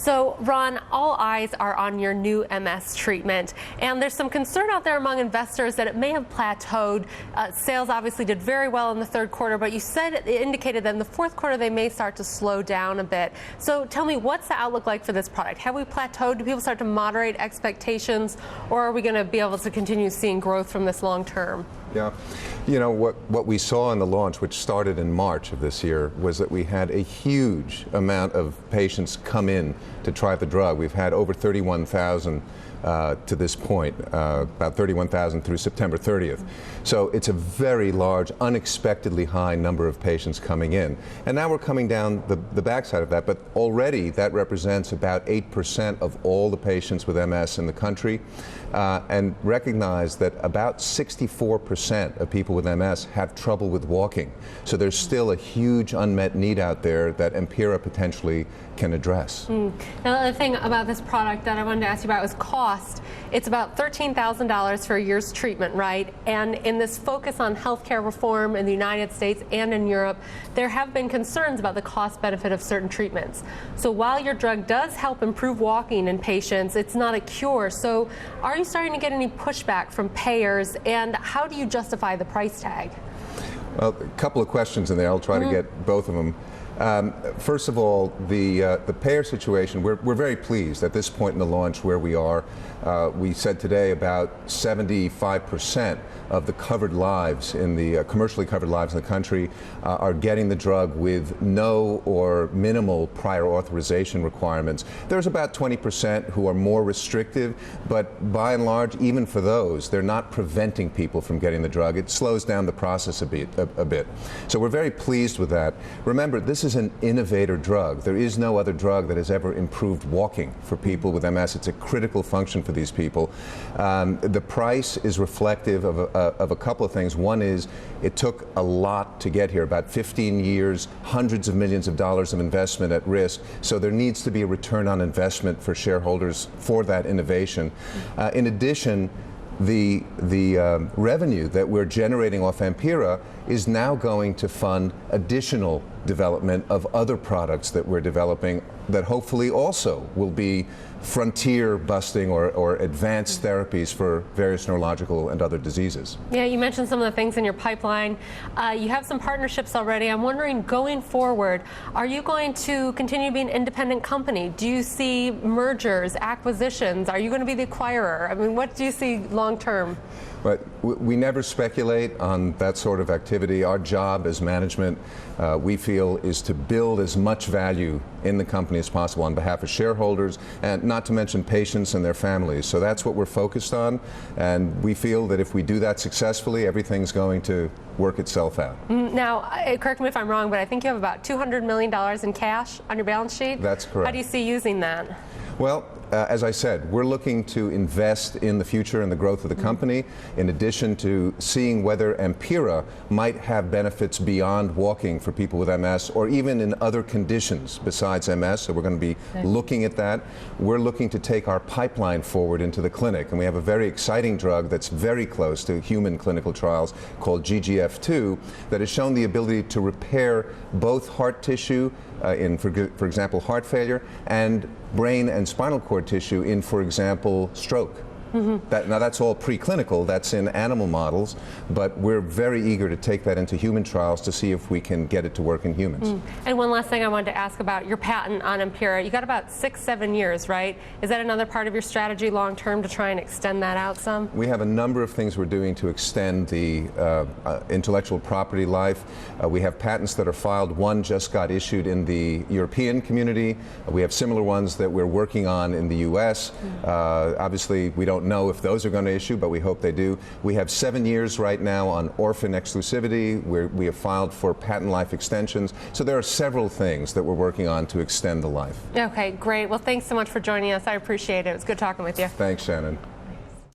So, Ron, all eyes are on your new MS treatment, and there's some concern out there among investors that it may have plateaued. Sales obviously did very well in the third quarter, but you said it indicated that in the fourth quarter they may start to slow down a bit. So tell me, what's the outlook like for this product? Have we plateaued? Do people start to moderate expectations, or are we going to be able to continue seeing growth from this long term? Yeah, you know, what we saw in the launch, which started in March of this year, was that we had a huge amount of patients come in to try the drug. We've had over 31,000 to this point, about 31,000 through September 30th. So it's a very large, unexpectedly high number of patients coming in. And now we're coming down the backside of that, but already that represents about 8% of all the patients with MS in the country. And recognize that about 64% of people with MS have trouble with walking. So there's still a huge unmet need out there that Ampyra potentially can address. Now, the other thing about this product that I wanted to ask you about was cost. It's about $13,000 for a year's treatment, right? And in this focus on healthcare reform in the United States and in Europe, there have been concerns about the cost benefit of certain treatments. So while your drug does help improve walking in patients, it's not a cure. So are you starting to get any pushback from payers, and how do you justify the price tag? Well, a couple of questions in there. I'll try to get both of them. First of all, the payer situation, we're very pleased at this point in the launch where we are. We said today about 75% of the covered lives in the commercially covered lives in the country are getting the drug with no or minimal prior authorization requirements. There's about 20% who are more restrictive, but by and large, even for those, they're not preventing people from getting the drug. It slows down the process a bit. So we're very pleased with that. Remember, this is an innovator drug. There is no other drug that has ever improved walking for people with MS. It's a critical function for these people. The price is reflective of a couple of things. One is it took a lot to get here, about 15 years, hundreds of millions of dollars of investment at risk. So there needs to be a return on investment for shareholders for that innovation. In addition, the revenue that we're generating off Ampyra is now going to fund additional development of other products that we're developing that hopefully also will be frontier busting or advanced therapies for various neurological and other diseases. Yeah, you mentioned some of the things in your pipeline. You have some partnerships already. I'm wondering, going forward, are you going to continue to be an independent company? Do you see mergers, acquisitions? Are you going to be the acquirer? I mean, what do you see long term? But we never speculate on that sort of activity. Our job as management, we feel, is to build as much value in the company as possible on behalf of shareholders, and not to mention patients and their families. So that's what we're focused on, and we feel that if we do that successfully, everything's going to work itself out. Now, correct me if I'm wrong, but I think you have about $200 million in cash on your balance sheet? That's correct. How do you see using that? Well, as I said, we're looking to invest in the future and the growth of the company, in addition to seeing whether Ampyra might have benefits beyond walking for people with MS, or even in other conditions besides MS. So we're going to be looking at that. We're looking to take our pipeline forward into the clinic, and we have a very exciting drug that's very close to human clinical trials called GGF2 that has shown the ability to repair both heart tissue in, for example, heart failure, and brain and spinal cord tissue in, for example, stroke. Now that's all preclinical, that's in animal models, but we're very eager to take that into human trials to see if we can get it to work in humans. And one last thing I wanted to ask about your patent on Ampyra. You got about 6-7 years, right? Is that another part of your strategy long term to try and extend that out some? We have a number of things we're doing to extend the intellectual property life. We have patents that are filed. One just got issued in the European community. We have similar ones that we're working on in the US. Obviously, we don't know if those are going to issue, but we hope they do. We have 7 years right now on orphan exclusivity, where we have filed for patent life extensions. So there are several things that we're working on to extend the life. Okay, great. Well, thanks so much for joining us. I appreciate it. It was good talking with you. Thanks, Shannon.